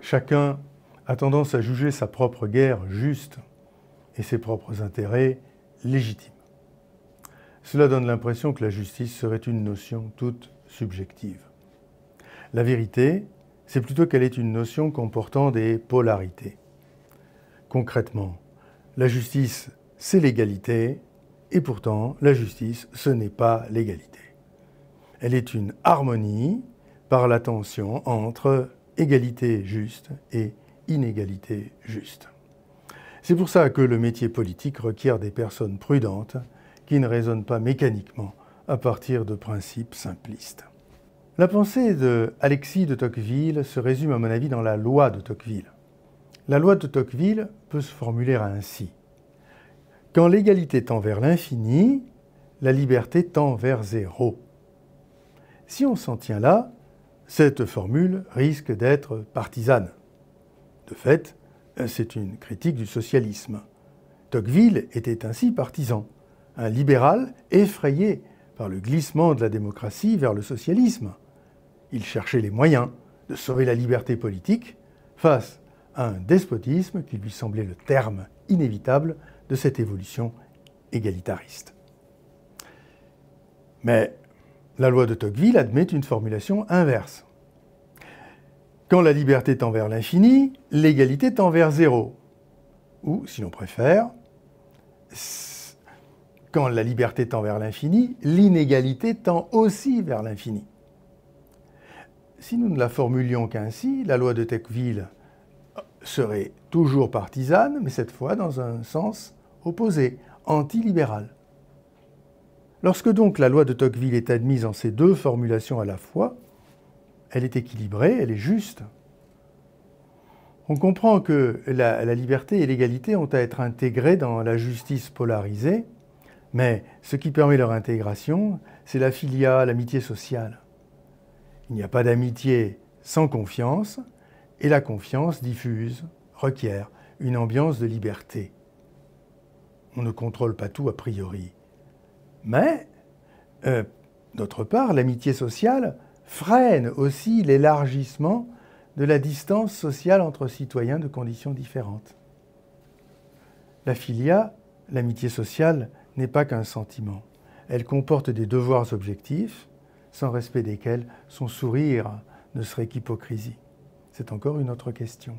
Chacun a tendance à juger sa propre guerre juste et ses propres intérêts légitimes. Cela donne l'impression que la justice serait une notion toute subjective. La vérité, c'est plutôt qu'elle est une notion comportant des polarités. Concrètement, la justice, c'est l'égalité, et pourtant, la justice, ce n'est pas l'égalité. Elle est une harmonie par la tension entre égalité juste et inégalité juste. C'est pour ça que le métier politique requiert des personnes prudentes qui ne raisonnent pas mécaniquement à partir de principes simplistes. La pensée d'Alexis de Tocqueville se résume à mon avis dans la loi de Tocqueville. La loi de Tocqueville peut se formuler ainsi. Quand l'égalité tend vers l'infini, la liberté tend vers zéro. Si on s'en tient là, cette formule risque d'être partisane. De fait, c'est une critique du socialisme. Tocqueville était ainsi partisan, un libéral effrayé par le glissement de la démocratie vers le socialisme. Il cherchait les moyens de sauver la liberté politique face à un despotisme qui lui semblait le terme inévitable de cette évolution égalitariste. Mais la loi de Tocqueville admet une formulation inverse. Quand la liberté tend vers l'infini, l'égalité tend vers zéro. Ou, si l'on préfère, quand la liberté tend vers l'infini, l'inégalité tend aussi vers l'infini. Si nous ne la formulions qu'ainsi, la loi de Tocqueville serait toujours partisane, mais cette fois dans un sens opposé, antilibéral. Lorsque donc la loi de Tocqueville est admise en ces deux formulations à la fois, elle est équilibrée, elle est juste. On comprend que la liberté et l'égalité ont à être intégrées dans la justice polarisée, mais ce qui permet leur intégration, c'est la filia, l'amitié sociale. Il n'y a pas d'amitié sans confiance, et la confiance diffuse, requiert une ambiance de liberté. On ne contrôle pas tout a priori. Mais, d'autre part, l'amitié sociale freine aussi l'élargissement de la distance sociale entre citoyens de conditions différentes. La filia, l'amitié sociale, n'est pas qu'un sentiment. Elle comporte des devoirs objectifs, sans respect desquels son sourire ne serait qu'hypocrisie. C'est encore une autre question.